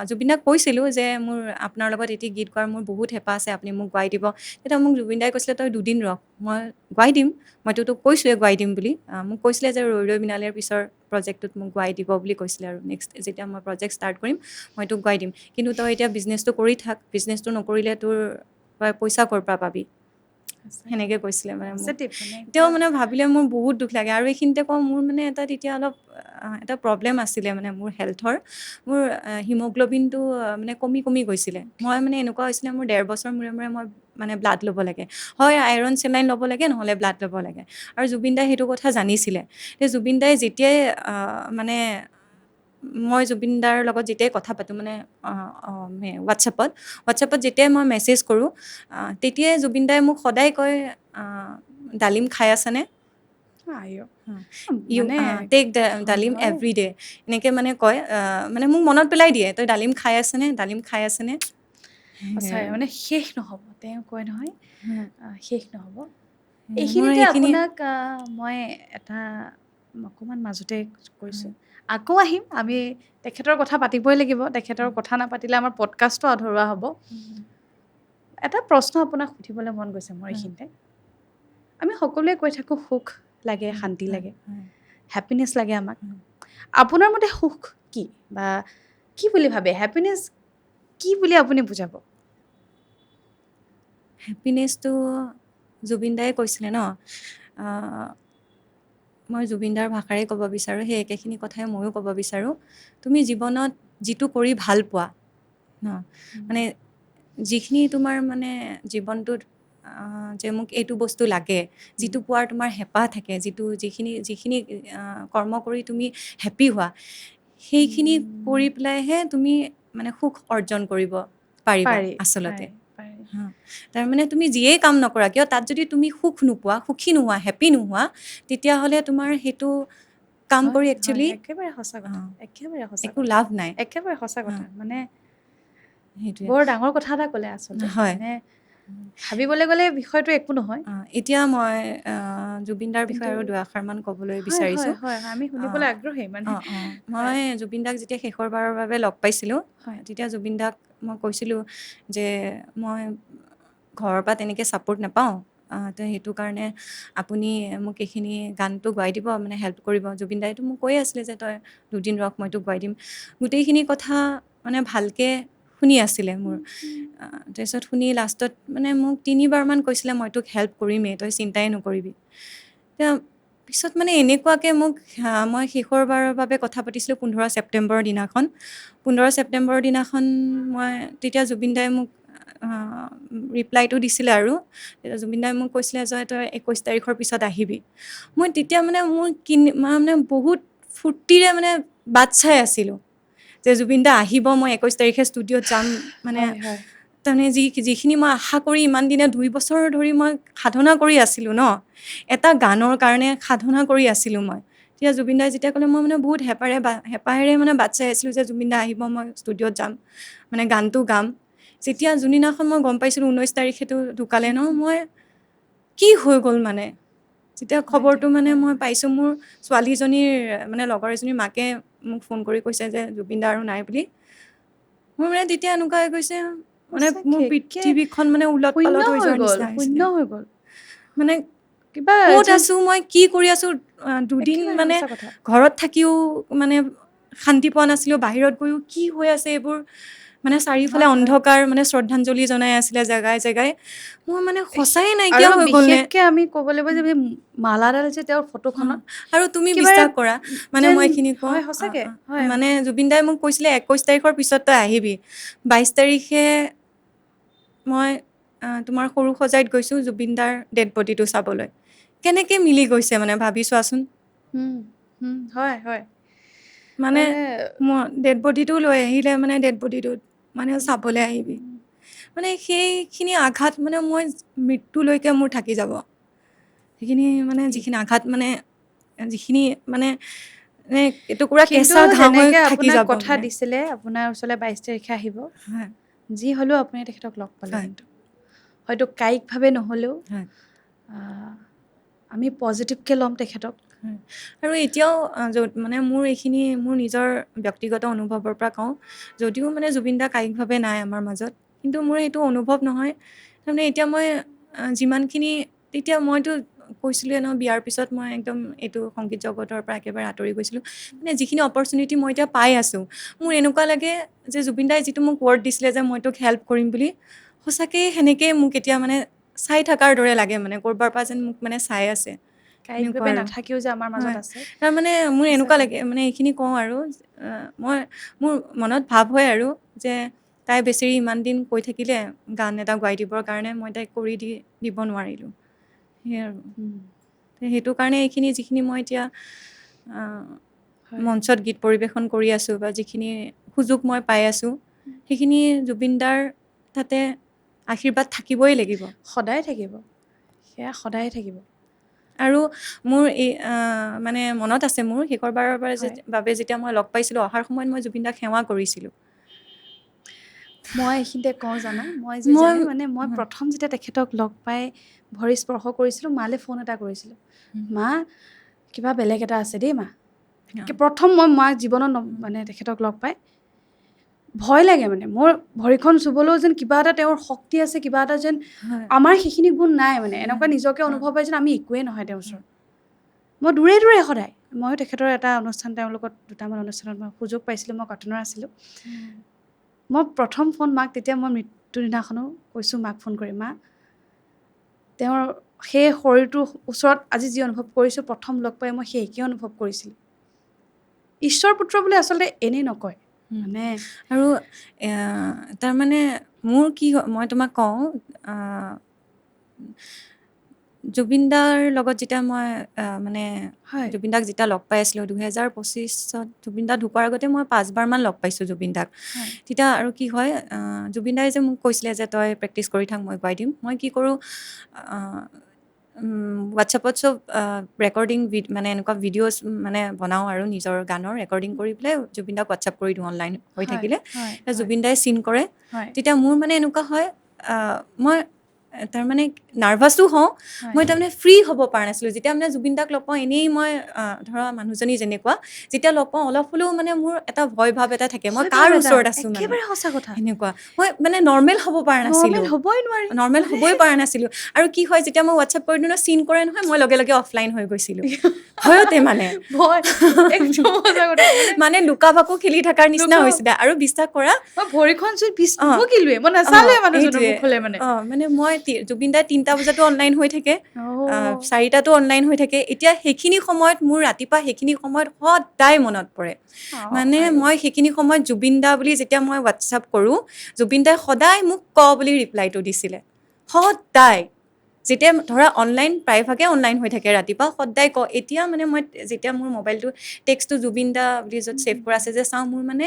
জুবিন দাক কৈছিলোঁ যে মোৰ আপোনাৰ লগত এটি গীত গোৱাৰ মোৰ বহুত হেঁপাহ আছে আপুনি মোক গোৱাই দিব তেতিয়া মোক জুবিন দাই কৈছিলে তই দুদিন ৰখ মই গোৱাই দিম মইতো তোক কৈছোঁৱে গোৱাই দিম বুলি মোক কৈছিলে যে ৰৈ ৰৈ বিনালেৰ পিছৰ প্ৰজেক্টটোত মোক গোৱাই দিব বুলি কৈছিলে আৰু নেক্সট যেতিয়া মই প্ৰজেক্ট ষ্টাৰ্ট কৰিম মই তোক গোৱাই দিম কিন্তু তই এতিয়া বিজনেছটো কৰি থাক বিজনেছটো নকৰিলে তোৰ পইচা ক'ৰ পৰা পাবি সেনেকৈ কৈছিলে মানে মোক
পজিটিভ মানে
এতিয়াও মানে ভাবিলে মোৰ বহুত দুখ লাগে আৰু এইখিনিতে কওঁ মোৰ মানে তেতিয়া অলপ এটা প্ৰব্লেম আছিলে মানে মোৰ হেল্থৰ মোৰ হিমগ্ল'বিনটো মানে কমি কমি গৈছিলে মই মানে এনেকুৱা হৈছিলে মোৰ 1.5 বছৰ মূৰে মূৰে মই মানে ব্লাড ল'ব লাগে হয় আইৰণ চেলাইন ল'ব লাগে নহ'লে ব্লাড ল'ব লাগে আৰু জুবিন দাই সেইটো কথা জানিছিলে জুবিন দাই যেতিয়াই মানে মই জুবিন দাৰ লগত যেতিয়াই কথা পাতোঁ মানে হোৱাটছএপত যেতিয়াই মই মেছেজ কৰোঁ তেতিয়াই জুবিন দাই মোক সদায় কয় ডালিম খাই আছেনে ইউ
মানে
টেক
হয়
ডালিম
হয়
এভৰি ডে এনেকৈ মানে কয় মানে মোক মনত পেলাই দিয়ে তই ডালিম খাই আছেনে ডালিম খাই আছেনে
সঁচাই মানে শেষ নহ'ব তেওঁ কয় নহয় শেষ নহ'ব
মোৰ
এইখিনিতে
সেইখিনি
আপোনাক মই এটা অকণমান মাজতে কৈছোঁ আকৌ আহিম আমি তেখেতৰ কথা পাতিবই লাগিব তেখেতৰ কথা নাপাতিলে আমাৰ পডকাষ্টটো আধৰুৱা হ'ব এটা প্ৰশ্ন আপোনাক সুধিবলৈ মন গৈছে মোৰ এইখিনিতে আমি সকলোৱে কৈ থাকোঁ সুখ লাগে শান্তি লাগে হেপিনেছ লাগে আমাক আপোনাৰ মতে সুখ কি বা কি বুলি ভাবে হেপিনেছ কি বুলি আপুনি বুজাব
হেপিনেছটো জুবিন দাই কৈছিলে ন মই জুবিন দাৰ ভাষাৰে ক'ব বিচাৰোঁ সেই একেখিনি কথাই ময়ো ক'ব বিচাৰোঁ তুমি জীৱনত যিটো কৰি ভাল পোৱা ন মানে যিখিনি তোমাৰ মানে জীৱনটোত যে মোক এইটো বস্তু লাগে যিটো পোৱাৰ তোমাৰ হেঁপাহ থাকে যিখিনি কৰ্ম কৰি তুমি হেপ্পী হোৱা সেইখিনি কৰি পেলাইহে তুমি মানে সুখ অৰ্জন কৰিব পাৰিবা
পাৰি
আচলতে
পাৰি পাৰি
তাৰমানে তুমি যিয়েই কাম নকৰা কিয় তাত যদি তুমি সুখ নোপোৱা সুখী নোহোৱা হেপ্পী নোহোৱা তেতিয়াহ'লে তোমাৰ সেইটো কাম
হয়
কৰি
হয়
একচুৱেলি
একেবাৰে সঁচা কথা একেবাৰে সঁচা
একো
কথা
লাভ নাই
একেবাৰে সঁচা কথা মানে
সেইটোৱে
বৰ ডাঙৰ কথা এটা ক'লে আচলতে
হয়
মানে ভাবিবলৈ গ'লে বিষয়টো একো নহয়।
এতিয়া মই জুবিন দাৰ বিষয়ে আৰু দুআষাৰমান ক'বলৈ বিচাৰিছোঁ।
হয়, আমি শুনিবলৈ আগ্ৰহী মানে।
মই জুবিন দাক যেতিয়া শেষৰবাৰৰ বাবে লগ পাইছিলোঁ,
হয়।
তেতিয়া জুবিন দাক মই কৈছিলোঁ যে মই ঘৰৰ পৰা তেনেকৈ ছাপোৰ্ট নাপাওঁ, তো সেইটো কাৰণে আপুনি মোক এইখিনি গানটো গোৱাই দিব, মানে হেল্প কৰিব। জুবিন দাইতো মোক কৈ আছিলে যে তই দুদিন ৰখ, মই তোক গোৱাই দিম। গোটেইখিনি কথা মানে ভালকৈ শুনি আছিলে মোৰ। তাৰপিছত শুনি লাষ্টত মানে মোক 3বাৰমান কৈছিলে মই তোক হেল্প কৰিমেই, তই চিন্তাই নকৰিবি। এতিয়া পিছত মানে এনেকুৱাকৈ মোক মই শেষৰবাৰৰ বাবে কথা পাতিছিলোঁ 15 ছেপ্টেম্বৰৰ দিনাখন। 15 ছেপ্টেম্বৰৰ দিনাখন মই তেতিয়া জুবিন দাই মোক ৰিপ্লাইটো দিছিলে আৰু তেতিয়া জুবিন দাই মোক কৈছিলে যে তই 21 তাৰিখৰ পিছত আহিবি। মই তেতিয়া মানে মোৰ মানে বহুত ফূৰ্তিৰে মানে বাট চাই আছিলোঁ যে জুবিন দা আহিব, মই 21 তাৰিখে ষ্টুডিঅ'ত যাম। মানে তাৰমানে যিখিনি মই আশা কৰি ইমান দিনে 2 বছৰ ধৰি মই সাধনা কৰি আছিলোঁ ন, এটা গানৰ কাৰণে সাধনা কৰি আছিলোঁ মই। তেতিয়া জুবিন দাই যেতিয়া ক'লে, মই মানে বহুত হেঁপাহেৰে মানে বাট চাই আছিলোঁ যে জুবিন দা আহিব, মই ষ্টুডিঅ'ত যাম, মানে গানটো গাম। যেতিয়া যোনদিনাখন মই গম পাইছিলোঁ 19 তাৰিখেতো ঢুকালে ন, মই কি হৈ গ'ল মানে যেতিয়া খবৰটো মানে মই পাইছোঁ, মোৰ ছোৱালীজনীৰ মানে লগৰ এজনীৰ মাকে মোক ফোন কৰি কৈছে যে জুবিন দা আৰু নাই বুলি। মোৰ মানে তেতিয়া এনেকুৱা হৈ গৈছে, মানে মোৰ পৃথিৱীখন মানে উলট পালট হৈ যোৱাৰ নিচিনা
শূন্য
হৈছিলে।
হৈ গ'ল।
মানে
কিবা
ক'ত আছোঁ মই, কি কৰি আছোঁ, দুদিন
একেবাৰে
মানে
সঁচা কথা।
ঘৰত থাকিও মানে শান্তি পোৱা নাছিলোঁ, বাহিৰত গৈও কি হৈ আছে এইবোৰ, মানে চাৰিওফালে অন্ধকাৰ, মানে শ্ৰদ্ধাঞ্জলি জনাই আছিলে জেগাই জেগাই। মোৰ মানে সঁচাই নাইকিয়া হৈ গ'ল নে।
বিশেষকে আমি ক'ব লাগিব যে মালাডাল যে তেওঁৰ ফটোখনত
আৰু তুমি
কিবা
বিশ্বাস কৰা, মানে মই এইখিনি কওঁ,
সঁচাকে
মানে জুবিন দাই মোক কৈছিলে 21 তাৰিখৰ পিছত তই আহিবি। 22 তাৰিখে মই তোমাৰ সৰু সজাইত গৈছোঁ জুবিন দাৰ ডেড বডিটো চাবলৈ। কেনেকৈ মিলি গৈছে মানে ভাবি চোৱাচোন।
হয়।
মানে মই ডেড বডিটো লৈ আহিলে, মানে ডেড বডিটোত মানে চাবলৈ আহিবি। মানে সেইখিনি আঘাত মানে মই মৃত্যুলৈকে মোৰ থাকি যাব। সেইখিনি মানে যিখিনি আঘাত, মানে যিখিনি মানে এটুকুৰা
কিন্তু
কেঁচা ঘাঁহ হৈ
যেনেকে
থাকি
আপোনাক
যাব
কথা
মানে।
দিছিলে আপোনাৰ ওচৰলৈ 22 তাৰিখে আহিব,
হয়,
যি হ'লেও আপুনি তেখেতক লগ পালে।
হয়,
কিন্তু হয়তো কায়িকভাৱে নহ'লেও
হয়,
আমি পজিটিভকৈ ল'ম তেখেতক।
হয়। আৰু এতিয়াও মানে মোৰ এইখিনি মোৰ নিজৰ ব্যক্তিগত অনুভৱৰ পৰা কওঁ, যদিও মানে জুবিন দা কায়িকভাৱে নাই আমাৰ মাজত, কিন্তু মোৰ এইটো অনুভৱ নহয়। তাৰমানে এতিয়া মই যিমানখিনি, তেতিয়া মইতো কৈছিলোঁৱে ন, বিয়াৰ পিছত মই একদম এইটো সংগীত জগতৰ পৰা একেবাৰে আঁতৰি গৈছিলোঁ। মানে যিখিনি অপৰচুনিটি মই এতিয়া পাই আছোঁ, মোৰ এনেকুৱা লাগে যে জুবিন দাই যিটো মোক ৱৰ্ড দিছিলে যে মই তোক হেল্প কৰিম বুলি, সঁচাকৈ সেনেকৈয়ে মোক এতিয়া মানে চাই থকাৰ দৰে লাগে, মানে ক'ৰবাৰ পৰা যেন মোক মানে চাই আছে। এনেকুৱা
কায়িকভাৱে
আৰু
নাথাকিও যে আমাৰ মাজত
হয়,
আছে।
তাৰমানে মোৰ এনেকুৱা লাগে, মানে এইখিনি কওঁ আৰু মোৰ মনত ভাৱ হয় আৰু যে তাই বেচেৰি ইমান দিন কৈ থাকিলে গান এটা গোৱাই দিবৰ কাৰণে, মই তাইক কৰি দিব নোৱাৰিলোঁ। সেয়াই আৰু সেইটো কাৰণে এইখিনি যিখিনি মই এতিয়া মঞ্চত গীত পৰিৱেশন কৰি আছোঁ, বা যিখিনি সুযোগ মই পাই আছোঁ, সেইখিনি জুবিন দাৰ তাতে আশীৰ্বাদ থাকিবই লাগিব।
সদায় থাকিব, সেয়া সদায় থাকিব।
আৰু মোৰ এই মানে মনত আছে, মোৰ শেষৰবাৰৰ বাবে যেতিয়া মই লগ পাইছিলোঁ, অহাৰ সময়ত মই জুবিন দাক সেৱা কৰিছিলোঁ।
মই এইখিনিতে কওঁ জানা, মই প্ৰথম যেতিয়া তেখেতক লগ পাই ভৰি স্পৰ্শ কৰিছিলোঁ, মালৈ ফোন এটা কৰিছিলোঁ, মা কিবা বেলেগ এটা আছে দেই মা। প্ৰথম মই মাক জীৱনত মানে তেখেতক লগ পাই ভয় লাগে, মানে মোৰ ভৰিখন চুবলৈও যেন কিবা এটা তেওঁৰ শক্তি আছে, কিবা এটা যেন আমাৰ সেইখিনি গুণ নাই, মানে এনেকুৱা নিজকে অনুভৱ হয় যেন আমি একোৱেই নহয় তেওঁৰ ওচৰত। মই দূৰে সদায়, ময়ো তেখেতৰ এটা অনুষ্ঠান, তেওঁৰ লগত দুটামান অনুষ্ঠানত মই সুযোগ পাইছিলোঁ, মই কটনৰ আছিলোঁ। মই প্ৰথম ফোন মাক তেতিয়া মই মৃত্যুৰ দিনাখনো কৈছোঁ, মাক ফোন কৰি, মা তেওঁৰ সেই শৰীৰটোৰ ওচৰত আজি যি অনুভৱ কৰিছোঁ, প্ৰথম লগ পাই মই সেই একেই অনুভৱ কৰিছিলোঁ। ঈশ্বৰ পুত্ৰ বুলি আচলতে এনেই নকয়, মানে
আৰু তাৰমানে মোৰ কি হয়, মই তোমাক কওঁ, জুবিন দাৰ লগত যেতিয়া মই মানে জুবিন দাক যেতিয়া লগ পাই আছিলোঁ 2025ত, জুবিন দা ঢুকোৱাৰ আগতে মই 5বাৰমান লগ পাইছোঁ জুবিন দাক। তেতিয়া আৰু কি হয়, জুবিন দাই যে মোক কৈছিলে যে তই প্ৰেক্টিচ কৰি থাক, মই গোৱাই দিম। মই কি কৰোঁ, হোৱাটছএপত চব ৰেকৰ্ডিং মানে এনেকুৱা ভিডিঅ'জ মানে বনাওঁ আৰু নিজৰ গানৰ ৰেকৰ্ডিং কৰি পেলাই জুবিন দাক হোৱাটছএপ কৰি দিওঁ অনলাইন হৈ থাকিলে। জুবিন দাই চিন কৰে, তেতিয়া মোৰ মানে এনেকুৱা হয়, মই তাৰমানে নাৰ্ভাছো হওঁ
হয়।
মই তাৰমানে ফ্ৰী হ'ব পৰা নাছিলোঁ যেতিয়া মানে জুবিন দাক লগ পাওঁ এনেই মই ধৰা মানুহজনী যেনেকুৱা যেতিয়া লগ পাওঁ অলপ হ'লেও মানে মোৰ এটা ভয় ভাৱ এটা থাকে মই
ভয়
কাৰ
ভাৱ এটা,
ওচৰত আছোঁ মানে
একেবাৰে সঁচা কথা।
সেনেকুৱা মই মানে নৰ্মেল হ'ব পৰা
নৰ্মেল
নাছিলোঁ
হ'বই নোৱাৰি।
নৰ্মেল হ'বই পৰা নাছিলোঁ আৰু কি হয় যেতিয়া মই হোৱাটছএপ কৰি দিওঁ চিন কৰে নহয় মই লগে লগে অফলাইন হৈ গৈছিলোঁ ভয়তে মানে
ভয়, একদম সঁচা কথা।
মানে লুকা ভাকু খেলি থকাৰ নিচিনা
লুকা
হৈছিলে আৰু বিশ্বাস কৰা
মই ভৰিখন চুই
অঁ
ভুকিলোৱে, মই
অঁ
নাচালোৱে মানুহজনৰ
এইটোৱে
মুখলৈ মানে।
মানে মই জুবিন দাই 3টা বজাতো অনলাইন হৈ থাকে
অ'।
4টাতো অনলাইন হৈ থাকে এতিয়া সেইখিনি সময়ত মোৰ ৰাতিপুৱা সেইখিনি সময়ত সদায় মনত পৰে মানে
আইঅ'।
মই সেইখিনি সময়ত জুবিন দা বুলি যেতিয়া মই হোৱাটছআপ কৰোঁ জুবিন দাই সদায় মোক ক বুলি ৰিপ্লাইটো দিছিলে সদায় যেতিয়া ধৰা অনলাইন প্ৰায়ভাগে অনলাইন হৈ থাকে ৰাতিপুৱা সদায় ক এতিয়া মানে মই যেতিয়া মোৰ মোবাইলটো টেক্সটটো জুবিন দা বুলি য'ত ছেভ কৰা আছে যে চাওঁ মোৰ মানে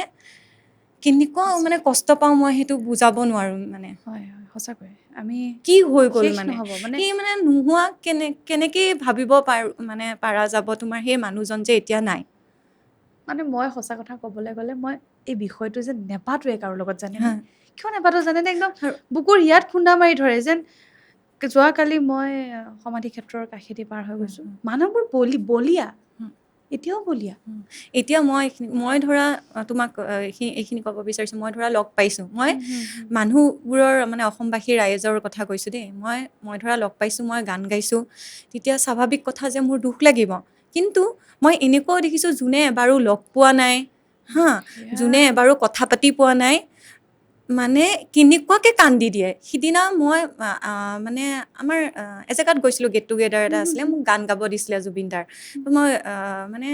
কেনেকুৱা মানে কষ্ট পাওঁ মই সেইটো বুজাব নোৱাৰোঁ মানে
হয় হয় সঁচাকৈ আমি
কি হৈ গ'ল
শেষ
মানে
নহ'ব মানে
সেই মানে নোহোৱা কেনেকে ভাবিব মানে পাৰা যাব তোমাৰ সেই মানুহজন যে এতিয়া নাই
মানে মই সঁচা কথা ক'বলৈ গ'লে মই এই বিষয়টো যে নেপাতোৱে কাৰো লগত জানেনে
হা
কিয় নেপাতো জানেনে একদম
আৰু
বুকুৰ ইয়াত খুন্দা মাৰি ধৰে যেন যোৱাকালি মই সমাধি ক্ষেত্ৰৰ কাষেদি পাৰ হৈ গৈছোঁ মানুহবোৰ বলিয়া এতিয়াও বলিয়া
এতিয়া মই ধৰা তোমাক এইখিনি ক'ব বিচাৰিছোঁ মই ধৰা লগ পাইছোঁ মই মানুহবোৰৰ মানে অসমবাসী ৰাইজৰ কথা কৈছোঁ দেই মই ধৰা লগ পাইছোঁ মই গান গাইছোঁ তেতিয়া স্বাভাৱিক কথা যে মোৰ দুখ লাগিব কিন্তু মই এনেকুৱাও দেখিছোঁ যোনে এবাৰো লগ পোৱা নাই হা যোনে এবাৰো কথা পাতি পোৱা নাই মানে কেনেকুৱাকে কান্দি দিয়ে সিদিনা মই মানে আমাৰ এজেগাত গৈছিলোঁ গেট টুগেডাৰ এটা আছিলে মোক গান গাব দিছিলে জুবিন দাৰ মই মানে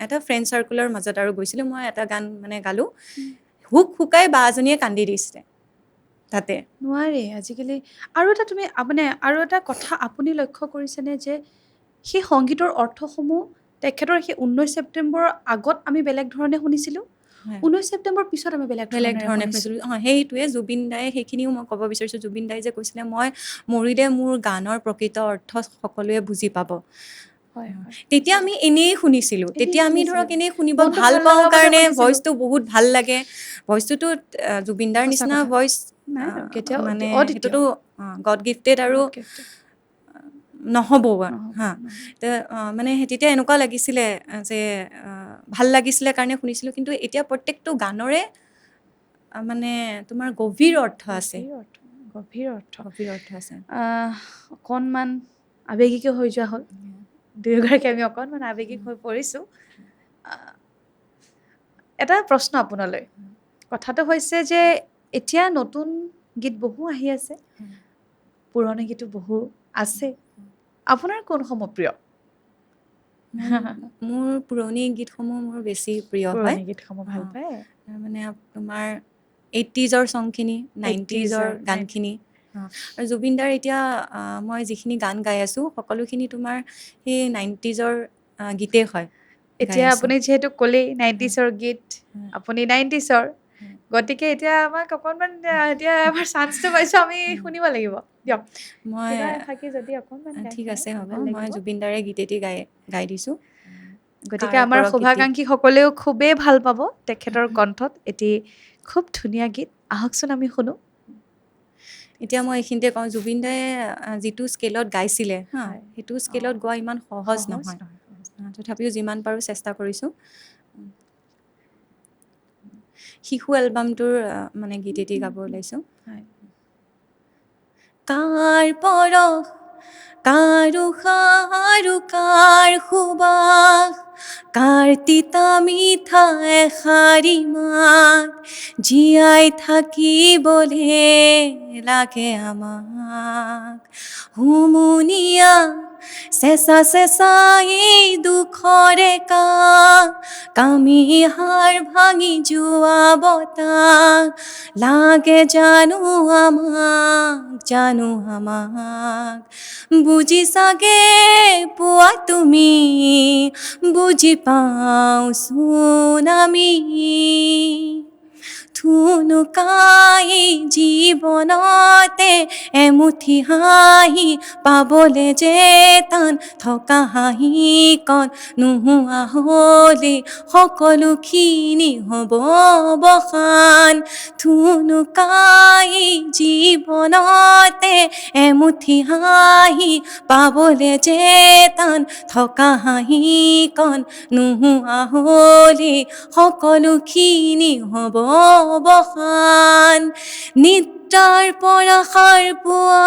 এটা ফ্ৰেণ্ড চাৰ্কুলৰ মাজত আৰু গৈছিলোঁ মই এটা গান মানে গালোঁ শুকাই বা এজনীয়ে কান্দি দিছিলে তাতে
নোৱাৰি আজিকালি আৰু এটা তুমি মানে আৰু এটা কথা আপুনি লক্ষ্য কৰিছেনে যে সেই সংগীতৰ অৰ্থসমূহ তেখেতৰ সেই 19 ছেপ্টেম্বৰৰ আগত আমি বেলেগ ধৰণে শুনিছিলোঁ 19 ছেপ্টেম্বৰ পিছত আমি বেলেগ
ধৰণে শুনিছিলোঁ সেইটোৱে জুবিন দাই সেইখিনিও মই ক'ব বিচাৰিছোঁ জুবিন দাই যে কৈছিলে মই মৰিলে মোৰ গানৰ প্ৰকৃত অৰ্থ সকলোৱে বুজি পাব
হয় হয়
তেতিয়া আমি এনেই শুনিছিলোঁ
এনেই
তেতিয়া আমি
শুনিছিলোঁ।
ধৰক এনেই শুনিব
মনটো
ভাল
ভাল
পাওঁ
লগা বাবে
কাৰণে
শুনিছিলোঁ।
ভইচটো বহুত ভাল লাগে ভইচটোতো জুবিন দাৰ
সঁচা
নিচিনা
কথা
ভইচ
নাই কেতিয়াও
মানে
অদ্বিতীয়
সেইটোতো গড গিফ্টেড আৰু
God gifted।
নহ'ব
নহ'ব,
হা
নহ'ব।
মানে তেতিয়া এনেকুৱা লাগিছিলে যে ভাল লাগিছিলে কাৰণে শুনিছিলোঁ কিন্তু এতিয়া প্ৰত্যেকটো গানৰে মানে তোমাৰ গভীৰ অৰ্থ আছে
গভীৰ অৰ্থ
গভীৰ অৰ্থ আছে
অকণমান আৱেগিক হৈ যোৱা হ'ল দুয়োগৰাকী আমি অকণমান আৱেগিক হৈ পৰিছোঁ এটা প্ৰশ্ন আপোনালৈ কথাটো হৈছে যে এতিয়া নতুন গীত বহু আহি আছে পুৰণি গীতো বহু আছে আপোনাৰ কোনসমূহ প্ৰিয়
মোৰ পুৰণি গীতসমূহ মোৰ বেছি প্ৰিয় হয়
পুৰণি গীতসমূহ ভাল পায়
মানে তোমাৰ 80s চংখিনি 90s
80s
গানখিনি আৰু জুবিন দাৰ এতিয়া মই যিখিনি গান গাই আছোঁ সকলোখিনি তোমাৰ সেই 90s গীতেই হয় গাই
এতিয়া
আছোঁ
আপুনি যিহেতু ক'লেই 90s গীত আপুনি 90s গতিকে এতিয়া আমাক অকণমান এতিয়া আমাৰ চান্সটো পাইছোঁ আমি শুনিব লাগিব দিয়ক
মই
কিবা এফাকি যদি অকণমান গাই
ঠিক
শুনাই
আছে হ'ব
ভাল
মই
লাগিব
জুবিন দাৰে গীত এটি গাই দিছোঁ
গতিকে
কাৰ
আমাৰ
পৰশ গীতি
শুভাকাংক্ষীসকলেও খুবেই ভাল পাব তেখেতৰ কণ্ঠত এটি খুব ধুনীয়া গীত আহকচোন আমি শুনো
এতিয়া মই এইখিনিতে কওঁ জুবিন দাই যিটো স্কেলত গাইছিলে হা
হয়।
সেইটো স্কেলত গোৱা ইমান সহজ নহয় তথাপিও যিমান পাৰোঁ চেষ্টা কৰিছোঁ শিশু এলবামটোৰ মানে গীত এটি গাব ওলাইছোঁ
হয়
কাৰ পৰশ কাৰ উশাহ কাৰ সুবাস কাৰ তিতা মিঠা এষাৰি মাত জীয়াই থাকিবলে লাগে আমাক হুমুনিয়া চেঁচা চেঁচা এই দুখৰে কামি হাড় ভাঙি যোৱা বতাহ লাগে জানো আমাক বুজি চাগে পোৱা তুমি বুজি পাওঁচোন আমি থুনুকাই জীৱনতে জনতে এমুঠি হাঁহি পাবলে যে টান থকা হাঁহিকণ নোহোৱা হ'লে সকলোখিনি হ'ব অৱসান থুনুকাই জীৱনতে এমুঠি হাঁহি পাবলে যে টান থকা হাঁহিকণ নোহোৱা হ'লে সকলোখিনি হ'ব অৱসান নিদ্ৰাৰ পৰা সাৰ পোৱা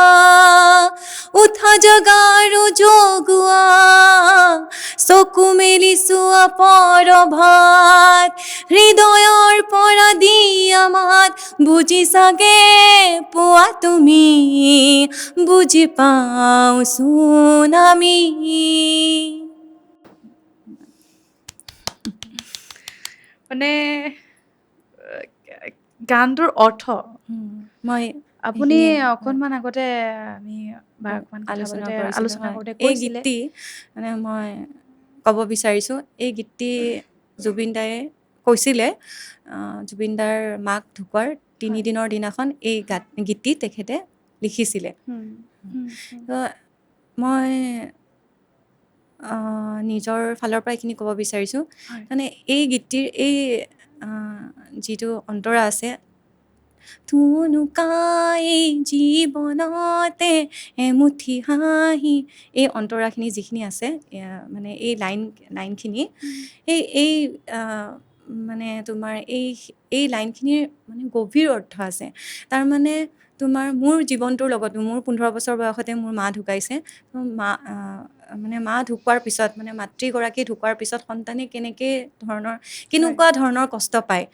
উঠা জগাৰো জগুৱা চকু মেলি চোৱা পৰভাত হৃদয়ৰ পৰা দিয়া মাত বুজি চাগে পোৱা তুমি বুজি পাওঁচোন আমি
মানে গানটোৰ অৰ্থ
মই
আপুনি
এইখিনিয়ে,
অকণমান আগতে আমি বা অকণমান কথা
আলোচনা
পাতোতে
কৰিছিলোঁ,
আলোচনা
হয়।
কৰোঁতে
এই
কৈছিলে
গীতটি মানে মই ক'ব বিচাৰিছোঁ এই গীতটি জুবিন দায়ে কৈছিলে জুবিন দাৰ মাক ঢুকোৱাৰ তিনিদিনৰ দিনাখন এই গীতটি তেখেতে লিখিছিলে তো মই নিজৰ ফালৰ পৰা এইখিনি ক'ব বিচাৰিছোঁ
হয়।
মানে এই গীতটিৰ এই যিটো অন্তৰা আছে থুনুকাই জীৱনতে এমুঠি হাঁহি এই অন্তৰাখিনি যিখিনি আছে মানে এই লাইনখিনি এই মানে তোমাৰ এই লাইনখিনিৰ মানে গভীৰ অৰ্থ আছে তাৰমানে তোমাৰ মোৰ জীৱনটোৰ লগত মোৰ 15 বছৰ বয়সতে মোৰ মা ঢুকাইছে তো মানে মা ঢুকোৱাৰ পিছত মানে মাতৃগৰাকী ঢুকোৱাৰ পিছত সন্তানে কেনেকুৱা ধৰণৰ কষ্ট পায়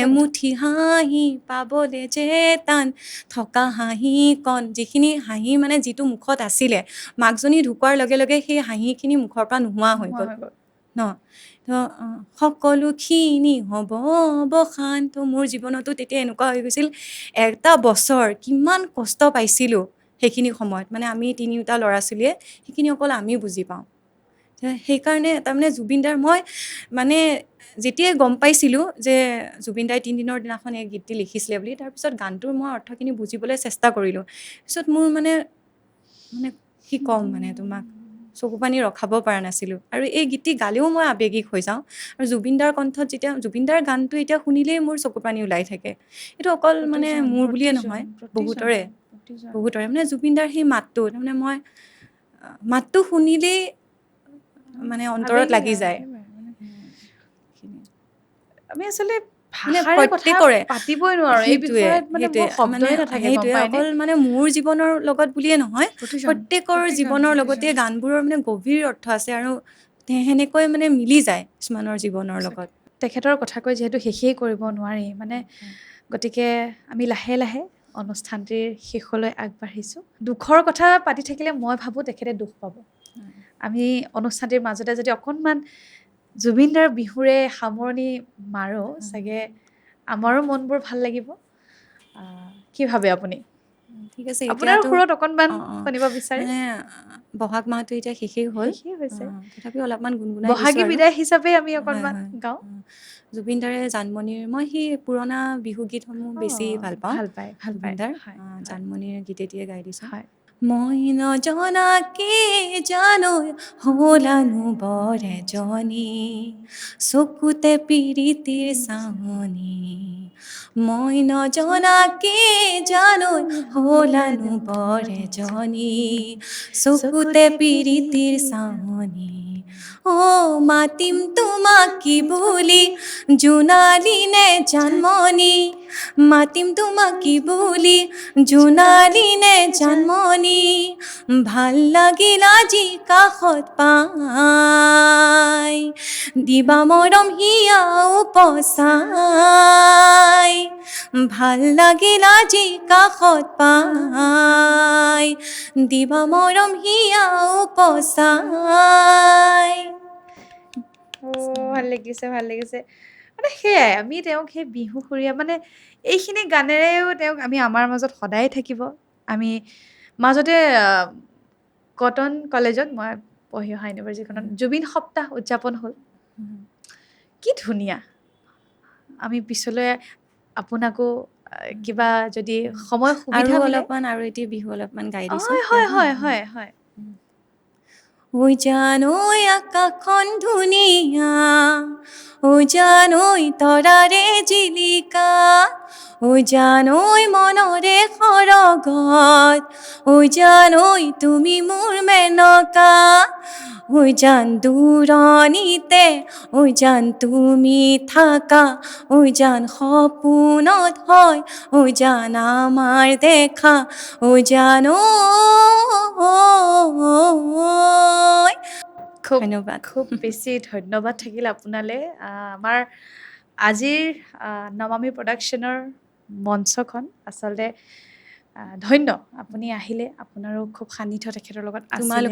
এমুঠি হাঁহি পাবলে যে টান থকা হাঁহিকণ যিখিনি হাঁহি মানে যিটো মুখত আছিলে মাকজনী ঢুকোৱাৰ লগে লগে সেই হাঁহিখিনি মুখৰ পৰা নোহোৱা হৈ গ'ল ন তো সকলোখিনি হ'ব অৱসান তো মোৰ জীৱনতো তেতিয়া এনেকুৱা হৈ গৈছিল এটা বছৰ কিমান কষ্ট পাইছিলোঁ সেইখিনি সময়ত মানে আমি তিনিওটা ল'ৰা ছোৱালীয়ে সেইখিনি অকল আমি বুজি পাওঁ সেইকাৰণে তাৰমানে জুবিন দাৰ মই মানে যেতিয়াই গম পাইছিলোঁ যে জুবিন দাই 3 দিনৰ দিনাখন এই গীতটি লিখিছিলে বুলি তাৰপিছত গানটোৰ মই অৰ্থখিনি বুজিবলৈ চেষ্টা কৰিলোঁ পিছত মোৰ মানে কি ক'ম মানে তোমাক চকু পানী ৰখাব পৰা নাছিলোঁ আৰু এই গীতটি গালেও মই আৱেগিক হৈ যাওঁ আৰু জুবিন দাৰ কণ্ঠত যেতিয়া জুবিন দাৰ গানটো এতিয়া শুনিলেই মোৰ চকু পানী ওলাই থাকে এইটো অকল মানে মোৰ বুলিয়ে নহয় বহুতৰে মানে জুবিন দাৰ সেই মাতটো তাৰমানে মই মাতটো শুনিলেই মানে অন্তৰত লাগি যায়
আমি আচলতে
মানে
ভাষাৰে কথা
প্ৰত্যেকৰে
পাতিবই নোৱাৰো এই বিষয়ত মানে মোৰ শব্দই নাথাকে গম পায়নে
অকল মানে মোৰ জীৱনৰ লগত বুলিয়ে নহয় প্ৰত্যেকৰ জীৱনৰ লগতে গানবোৰৰ মানে গভীৰ অৰ্থ আছে আৰু সেনেকৈ মানে মিলি যায় কিছুমানৰ জীৱনৰ লগত
তেখেতৰ কথা কৈ যিহেতু শেষেই কৰিব নোৱাৰি মানে গতিকে আমি লাহে লাহে অনুষ্ঠানটিৰ শেষলৈ আগবাঢ়িছোঁ দুখৰ কথা পাতি থাকিলে মই ভাবোঁ তেখেতে দুখ পাব আমি অনুষ্ঠানটিৰ মাজতে যদি অকণমান জুবিন দাৰ বিহুৰে সামৰণি মাৰোঁ চাগে আমাৰো মনবোৰ ভাল লাগিব কি ভাবে আপুনি
ঠিক আছে
আপোনাৰ
এতিয়াতো
সুৰত অকণমান শুনিব বিচাৰে
মানে বহাগ মাহটো এতিয়া শেষেই হ'ল তথাপিও অলপমান গুণগুণাই দিছোঁ
বহাগী
আৰু
বিদায় হিচাপে আমি অকণমান গাওঁ
জুবিন দাৰে জানমণিৰ মই সেই পুৰণা বিহু গীতসমূহ বেছি ভাল পাওঁ জুবিন দাৰ জানমণিৰ গীতেটিয়ে গাই দিছোঁ মই নজনাকে জানো হলানো বৰ এজনী চকুতে পিৰিতিৰ চাৱনী মই নজনাকে জানো হলানো বৰ এজনী চকুতে পিৰিতিৰ চাৱনী মাতিম তোমাক কি বুলি জোনালী নে জানমণি মাতিম তোমাক কি বুলি জোনালী নে জানমণি ভাল লাগিল আজি কাষত পাই দিবা মৰম হিয়া উপচাই ভাল লাগিল আজি কাষত পাই দিবা মৰম হিয়া উপচাই
ভাল লাগিছে মানে সেয়াই আমি তেওঁক সেই বিহুসুৰীয়া মানে এইখিনি গানেৰেও তেওঁক আমি আমাৰ মাজত সদায় থাকিব আমি মাজতে কটন কলেজত মই পঢ়ি অহা ইউনিভাৰ্চিটিখনত জুবিন সপ্তাহ উদযাপন হ'ল কি ধুনীয়া আমি পিছলৈ আপোনাকো কিবা যদি সময়
আৰু
সুবিধা মিলে
অলপমান আৰু এটি বিহু অলপমান গাই দিছো
হয়
ঐ জান ঐ আকাশখন ধুনীয়া ঐ জান ঐ তৰাৰে জিলিকা ঐ জান ঐ মনৰে সৰগত ঐ জান ঐ তুমি মোৰ মেনকা ঐ জান দূৰণিতে ঐ জান তুমি থাকা ঐ জান সপোনত হয় ঐ জান আমাৰ দেখা ঐ জান
খুব
ধন্যবাদ
খুব বেছি ধন্যবাদ থাকিল আপোনালৈ আমাৰ আজিৰ নমামি প্ৰডাকশ্যনৰ মঞ্চখন আচলতে ধন্য আপুনি আহিলে আপোনাৰো খুব সান্নিধ্য তেখেতৰ লগত আছিলে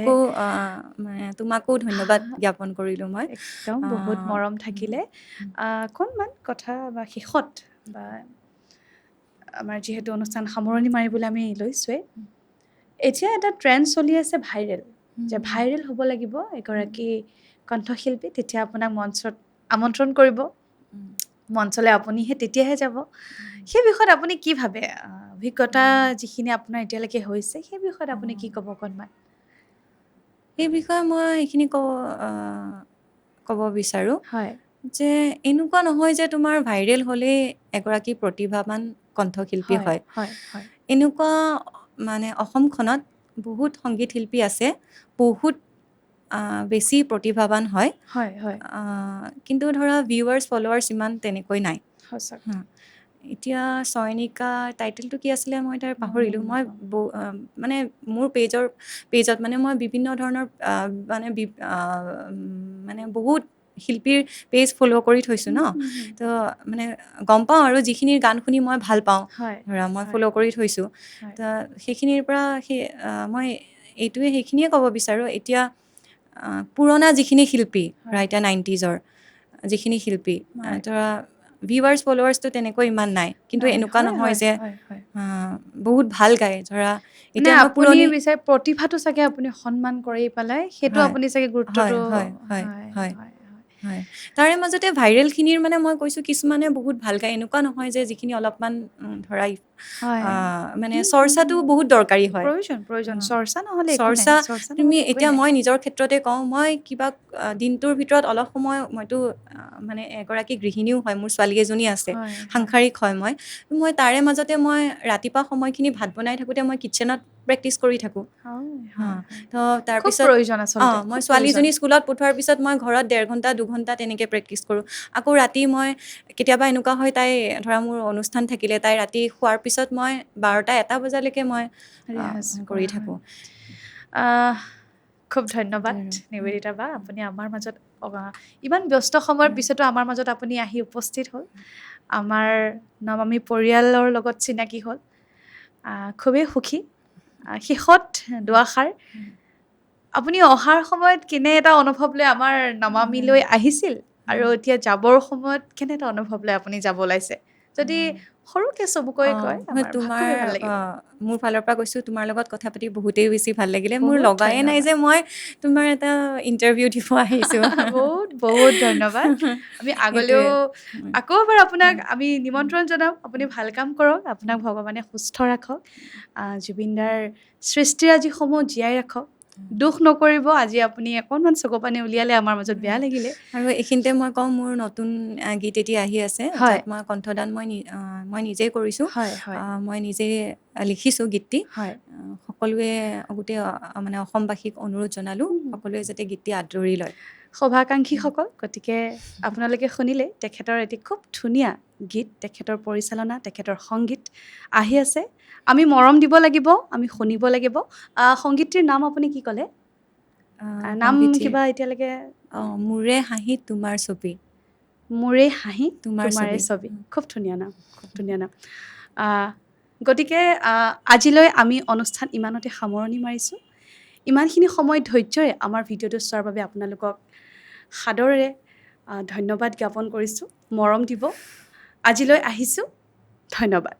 তোমাকো ধন্যবাদ জ্ঞাপন কৰিলোঁ মই
একদম বহুত মৰম থাকিলে অকণমান কথা বা শেষত বা আমাৰ যিহেতু অনুষ্ঠান সামৰণি মাৰিবলৈ আমি লৈছোৱে এতিয়া এটা ট্ৰেণ্ড চলি আছে ভাইৰেল যে ভাইৰেল হ'ব লাগিব এগৰাকী কণ্ঠশিল্পী তেতিয়া আপোনাক মঞ্চত আমন্ত্ৰণ কৰিব মঞ্চলৈ আপুনিহে তেতিয়াহে যাব সেই বিষয়ত আপুনি কি ভাবে অভিজ্ঞতা যিখিনি আপোনাৰ এতিয়ালৈকে হৈছে সেই বিষয়ত আপুনি কি ক'ব অকণমান
এই বিষয়ে মই এইখিনি ক'ব বিচাৰোঁ
হয়
যে এনেকুৱা নহয় যে তোমাৰ ভাইৰেল হ'লেই এগৰাকী প্ৰতিভাৱান কণ্ঠশিল্পী হয় এনেকুৱা মানে অসমখনত বহুত সংগীত শিল্পী আছে বহুত বেছি প্ৰতিভাৱান হয় কিন্তু ধৰা ভিউৱাৰ্ছ ফলোৱাৰ্ছ ইমান তেনেকৈ নাই এতিয়া চয়নিকা টাইটেলটো কি আছিলে মই তাৰ পাহৰিলোঁ মই মানে মোৰ পেজত মানে মই বিভিন্ন ধৰণৰ মানে বহুত শিল্পীৰ পেজ ফ'ল' কৰি থৈছোঁ ন তো মানে গম পাওঁ আৰু যিখিনিৰ গান শুনি মই ভাল পাওঁ ধৰা মই ফ'ল' কৰি থৈছোঁ তো সেইখিনিৰ পৰা মই সেইখিনিয়ে ক'ব বিচাৰোঁ এতিয়া পুৰণা যিখিনি শিল্পী ধৰা এতিয়া 90s যিখিনি শিল্পী ধৰা ভিউৱাৰ্ছ ফলোৱাৰ্ছটো তেনেকৈ ইমান নাই কিন্তু এনেকুৱা নহয় যে বহুত ভাল গায় ধৰা এতিয়া মই
আপুনি বিচাৰে প্ৰতিভাটো চাগে আপুনি সন্মান কৰি পেলাই সেইটো আপুনি চাগে গুৰুত্বটো
হয় তাৰে মাজতে ভাইৰেলখিনিৰ মানে মই কৈছোঁ কিছুমানে বহুত ভাল গায় এনেকুৱা নহয় যে যিখিনি অলপমান ধৰা মানে চৰ্চাটো বহুত দৰকাৰী হয়
প্ৰয়োজন চৰ্চা নহ'লে
চৰ্চা তুমি এতিয়া মই নিজৰ ক্ষেত্ৰতে কওঁ মই কিবা দিনটোৰ ভিতৰত অলপ সময় মইতো মানে এগৰাকী গৃহিণীও হয় মোৰ ছোৱালী এজনী আছে সাংসাৰিক হয় মই তাৰে মাজতে মই ৰাতিপুৱা সময়খিনি ভাত বনাই থাকোঁতে মই কিটচেনত প্ৰেক্টিছ কৰি থাকোঁ তো তাৰপিছত মই ছোৱালীজনী স্কুলত পঠোৱাৰ পিছত মই ঘৰত 1.5 ঘণ্টা 2 ঘণ্টা তেনেকৈ প্ৰেক্টিছ কৰোঁ আকৌ ৰাতি মই কেতিয়াবা এনেকুৱা হয় তাই ধৰা মোৰ অনুষ্ঠান থাকিলে তাই ৰাতি শোৱাৰ পিছত মই 12টা 1টা বজালৈকে মই কৰি থাকোঁ
খুব ধন্যবাদ নিবেদিতা বা আপুনি আমাৰ মাজত ইমান ব্যস্ত সময়ৰ পিছতো আমাৰ মাজত আপুনি আহি উপস্থিত হ'ল আমাৰ নমামি পৰিয়ালৰ লগত চিনাকি হ'ল খুবেই সুখী শেষত দুআষাৰ আপুনি অহাৰ সময়ত কেনে এটা অনুভৱ লৈ আমাৰ নমামিলৈ আহিছিল আৰু এতিয়া যাবৰ সময়ত কেনে এটা অনুভৱ লৈ আপুনি যাব ওলাইছে যদি সৰুকৈ চমুকৈ কয়
মোৰ ফালৰ পৰা কৈছোঁ তোমাৰ লগত কথা পাতি বহুতেই বেছি ভাল লাগিলে মোৰ লগাই নাই যে মই তোমাৰ এটা ইণ্টাৰভিউ দিব আহিছোঁ
বহুত ধন্যবাদ আমি আগলৈও আকৌ এবাৰ আপোনাক আমি নিমন্ত্ৰণ জনাম আপুনি ভাল কাম কৰক আপোনাক ভগৱানে সুস্থ ৰাখক জুবিনদাৰ সৃষ্টিৰাজিসমূহ জীয়াই ৰাখক দুখ নকৰিব আজি আপুনি অকণমান চকু পানী উলিয়ালে আমাৰ মাজত বেয়া লাগিলে
আৰু এইখিনিতে মই কওঁ মোৰ নতুন গীত এটি আহি আছে যাত মই কণ্ঠদান মই নিজেই কৰিছোঁ মই নিজে লিখিছোঁ গীতটি সকলোৱে গোটেই মানে অসমবাসীক অনুৰোধ জনালোঁ সকলোৱে যাতে গীতটি আদৰি লয়
শুভাকাংক্ষীসকল গতিকে আপোনালোকে শুনিলে তেখেতৰ এটি খুব ধুনীয়া গীত তেখেতৰ পৰিচালনা তেখেতৰ সংগীত আহি আছে আমি মৰম দিব লাগিব আমি শুনিব লাগিব সংগীতটিৰ নাম আপুনি কি ক'লে নাম কিবা এতিয়ালৈকে
মোৰে হাঁহি তোমাৰ ছবি
মোৰে হাঁহি তোমাৰে ছবি খুব ধুনীয়া নাম গতিকে আজিলৈ আমি অনুষ্ঠান ইমানতে সামৰণি মাৰিছোঁ ইমানখিনি সময় ধৈৰ্যৰে আমাৰ ভিডিঅ'টো চোৱাৰ বাবে আপোনালোকক সাদৰেৰে ধন্যবাদ জ্ঞাপন কৰিছোঁ মৰম দিব আজিলৈ আহিছোঁ ধন্যবাদ